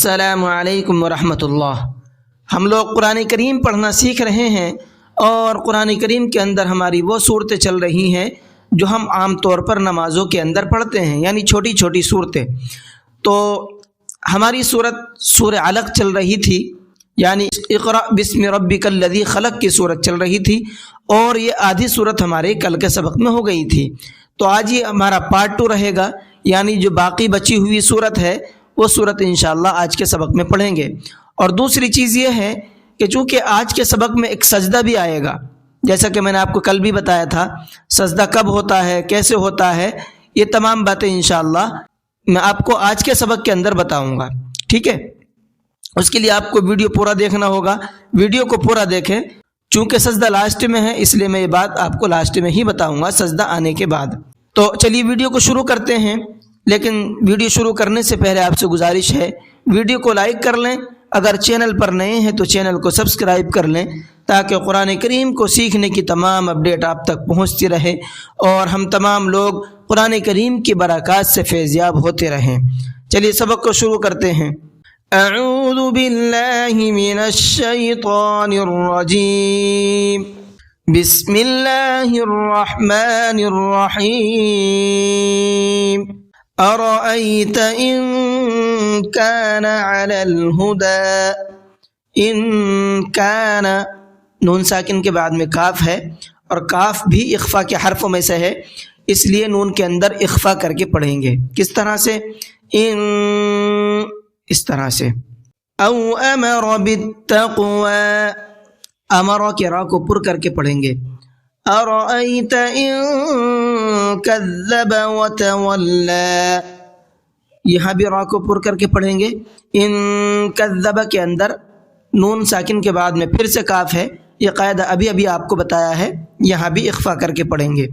السلام علیکم ورحمۃ اللہ۔ ہم لوگ قرآن کریم پڑھنا سیکھ رہے ہیں اور قرآن کریم کے اندر ہماری وہ صورتیں چل رہی ہیں جو ہم عام طور پر نمازوں کے اندر پڑھتے ہیں، یعنی چھوٹی چھوٹی صورتیں۔ تو ہماری سورہ علق چل رہی تھی، یعنی اقرأ بسم ربک الذی خلق کی صورت چل رہی تھی، اور یہ آدھی صورت ہمارے کل کے سبق میں ہو گئی تھی۔ تو آج یہ ہمارا پارٹ 2 رہے گا، یعنی جو باقی بچی ہوئی صورت ہے وہ صورت انشاءاللہ آج کے سبق میں پڑھیں گے۔ اور دوسری چیز یہ ہے کہ چونکہ آج کے سبق میں ایک سجدہ بھی آئے گا، جیسا کہ میں نے آپ کو کل بھی بتایا تھا، سجدہ کب ہوتا ہے، کیسے ہوتا ہے، یہ تمام باتیں انشاءاللہ میں آپ کو آج کے سبق کے اندر بتاؤں گا، ٹھیک ہے؟ اس کے لیے آپ کو ویڈیو پورا دیکھنا ہوگا، ویڈیو کو پورا دیکھیں۔ چونکہ سجدہ لاسٹ میں ہے اس لیے میں یہ بات آپ کو لاسٹ میں ہی بتاؤں گا، سجدہ آنے کے بعد۔ تو چلیے ویڈیو کو شروع کرتے ہیں، لیکن ویڈیو شروع کرنے سے پہلے آپ سے گزارش ہے ویڈیو کو لائک کر لیں، اگر چینل پر نئے ہیں تو چینل کو سبسکرائب کر لیں تاکہ قرآن کریم کو سیکھنے کی تمام اپڈیٹ آپ تک پہنچتی رہے اور ہم تمام لوگ قرآن کریم کی برکات سے فیضیاب ہوتے رہیں۔ چلیے سبق کو شروع کرتے ہیں۔ اعوذ باللہ من الشیطان الرجیم، بسم اللہ الرحمن الرحیم۔ أرأيت إن كان على الهدى، إن كان نون ساکن کے بعد میں کاف ہے، اور کاف بھی اخفا کے حرفوں میں سے ہے، اس لیے نون کے اندر اخفا کر کے پڑھیں گے۔ کس طرح سے؟ اس طرح سے۔ او امر بالتقوى، امر کے را کو پر کر کے پڑھیں گے۔ أرأيت إن كذب وتولى، یہاں بھی را کو پر کر کے پڑھیں گے۔ ان کذب کے اندر نون ساکن کے بعد میں پھر سے کاف ہے، یہ قاعدہ ابھی آپ کو بتایا ہے، یہاں بھی اخفا کر کے پڑھیں گے۔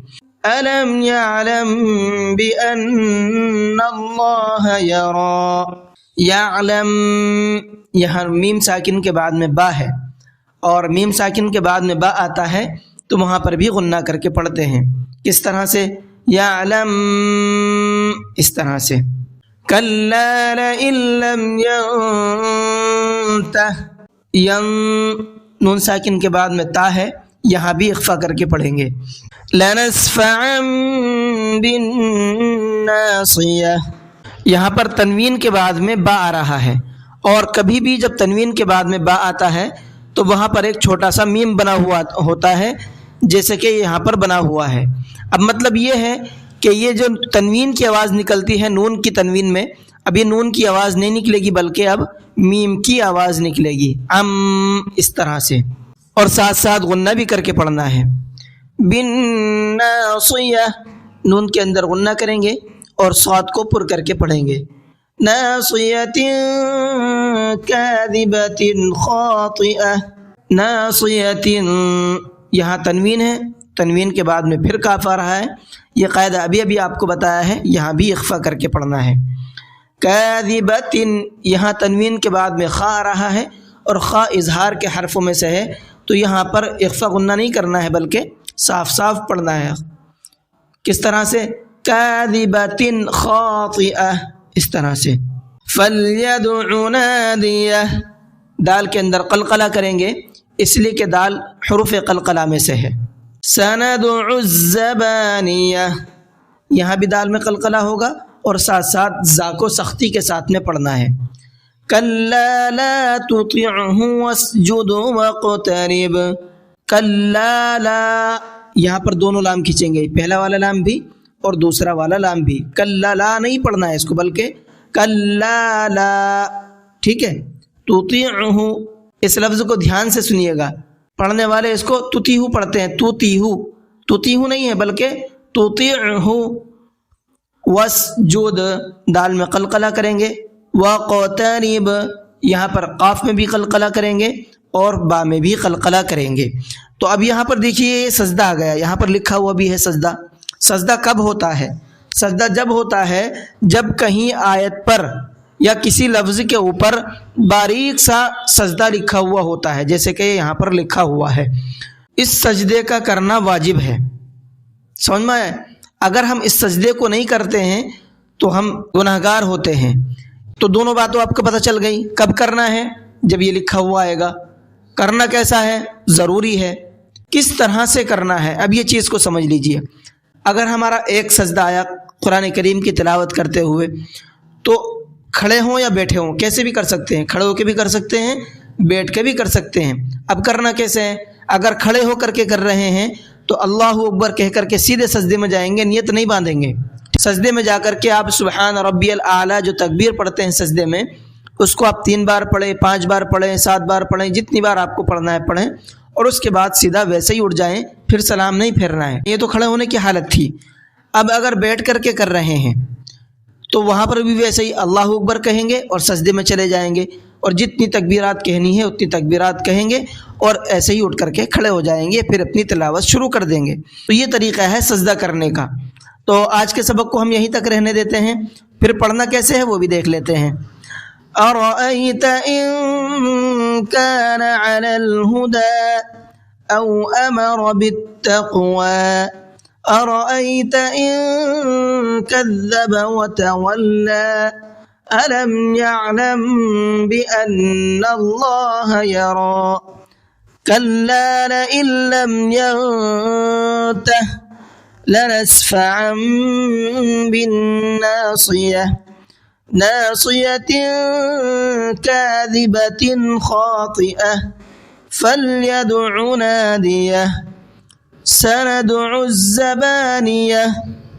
ألم يعلم بأن الله يرى، يعلم یہاں میم ساکن کے بعد میں با ہے، اور میم ساکن کے بعد میں با آتا ہے تو وہاں پر بھی غنہ کر کے پڑھتے ہیں۔ کس طرح سے؟ یعلم، اس طرح سے۔ کلا لئن لم ينتہ، نون ساکن کے بعد میں تا ہے، یہاں بھی اخفا کر کے پڑھیں گے۔ لنسفعا بالناصیہ، یہاں پر تنوین کے بعد میں با آ رہا ہے، اور کبھی بھی جب تنوین کے بعد میں با آتا ہے تو وہاں پر ایک چھوٹا سا میم بنا ہوا ہوتا ہے، جیسے کہ یہاں پر بنا ہوا ہے۔ اب مطلب یہ ہے کہ یہ جو تنوین کی آواز نکلتی ہے نون کی تنوین میں، اب یہ نون کی آواز نہیں نکلے گی بلکہ اب میم کی آواز نکلے گی، اس طرح سے، اور ساتھ ساتھ غنہ بھی کر کے پڑھنا ہے۔ بالناصیہ، نون کے اندر غنہ کریں گے اور صاد کو پر کر کے پڑھیں گے۔ ناصیۃ کاذبۃ خاطئہ، ناصیۃ، یہاں تنوین ہے، تنوین کے بعد میں پھر کاف آ رہا ہے، یہ قاعدہ ابھی آپ کو بتایا ہے، یہاں بھی اخفا کر کے پڑھنا ہے۔ کاذبۃ، یہاں تنوین کے بعد میں خا آ رہا ہے، اور خا اظہار کے حرفوں میں سے ہے، تو یہاں پر اخفا غنہ نہیں کرنا ہے بلکہ صاف صاف پڑھنا ہے۔ کس طرح سے؟ کاذبۃ خاطئہ، اس طرح سے۔ فلیدع نادیہ، دال کے اندر قلقلہ کریں گے، اس لیے کہ دال حروف قلقلہ میں سے ہے۔ سندع الزبانیہ، یہاں بھی دال میں قلقلہ ہوگا اور ساتھ ساتھ زا کو سختی کے ساتھ میں پڑھنا ہے۔ کلا لا تطعہ واسجد واقترب، کلا لا، یہاں پر دونوں لام کھینچیں گے، پہلا والا لام بھی اور دوسرا والا لام بھی۔ کلا لا نہیں پڑھنا ہے اس کو بلکہ کلا لا، ٹھیک ہے؟ تطعہ، اس لفظ کو دھیان سے سنیے گا، پڑھنے والے اس کو تطیہو پڑھتے ہیں، تطیہو نہیں ہے بلکہ تطیعہ۔ واسجد، دال میں قلقلہ کریں گے۔ واقترب، یہاں پر قاف میں بھی قلقلہ کریں گے اور با میں بھی قلقلہ کریں گے۔ تو اب یہاں پر دیکھیے سجدہ آ گیا، یہاں پر لکھا ہوا بھی ہے سجدہ۔ سجدہ کب ہوتا ہے؟ سجدہ جب ہوتا ہے جب کہیں آیت پر یا کسی لفظ کے اوپر باریک سا سجدہ لکھا ہوا ہوتا ہے، جیسے کہ یہاں پر لکھا ہوا ہے۔ اس سجدے کا کرنا واجب ہے، سمجھ میں آئے؟ اگر ہم اس سجدے کو نہیں کرتے ہیں تو ہم گناہگار ہوتے ہیں۔ تو دونوں باتوں آپ کو پتہ چل گئی. کب کرنا ہے؟ جب یہ لکھا ہوا آئے گا. کرنا کیسا ہے؟ ضروری ہے. کس طرح سے کرنا ہے؟ اب یہ چیز کو سمجھ لیجئے. اگر ہمارا ایک سجدہ آیا قرآن کریم کی تلاوت کرتے ہوئے، تو کھڑے ہوں یا بیٹھے ہوں کیسے بھی کر سکتے ہیں. کھڑے ہو کے بھی کر سکتے ہیں، بیٹھ کے بھی کر سکتے ہیں. اب کرنا کیسے ہے؟ اگر کھڑے ہو کر کے کر رہے ہیں تو اللہ اکبر کہہ کر کے سیدھے سجدے میں جائیں گے، نیت نہیں باندھیں گے. سجدے میں جا کر کے آپ سبحان ربی الاعلیٰ جو تکبیر پڑھتے ہیں سجدے میں، اس کو آپ 3 بار پڑھیں، 5 بار پڑھیں، 7 بار پڑھیں، جتنی بار آپ کو پڑھنا ہے پڑھیں، اور اس کے بعد سیدھا ویسے ہی اٹھ جائیں. پھر سلام نہیں پھیرنا ہے. یہ تو کھڑے ہونے کی حالت تھی. اب اگر بیٹھ کر کے کر رہے ہیں تو وہاں پر بھی ویسے ہی اللہ اکبر کہیں گے اور سجدے میں چلے جائیں گے، اور جتنی تکبیرات کہنی ہے اتنی تکبیرات کہیں گے، اور ایسے ہی اٹھ کر کے کھڑے ہو جائیں گے، پھر اپنی تلاوت شروع کر دیں گے. تو یہ طریقہ ہے سجدہ کرنے کا. تو آج کے سبق کو ہم یہیں تک رہنے دیتے ہیں. پھر پڑھنا کیسے ہے وہ بھی دیکھ لیتے ہیں. أَرَأَيْتَ إِن كَانَ عَلَى الْهُدَى أَوْ أَمَرَ بِالتَّقْوَى أَرَأَيْتَ إِن كَذَّبَ وَتَوَلَّى أَلَمْ يَعْلَمْ بِأَنَّ اللَّهَ يَرَى كَلَّا لَئِن لَّمْ يَنتَهِ لَنَسْفَعًا بِالنَّاصِيَةِ ناصية كاذبة خاطئة فليدع ناديه سندع الزبانية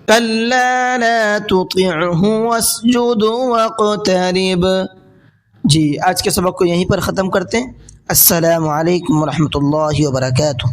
كلا لا تطعه واسجد واقترب. جی آج کے سبق کو یہیں پر ختم کرتے ہیں. السلام علیکم ورحمۃ اللہ وبرکاتہ.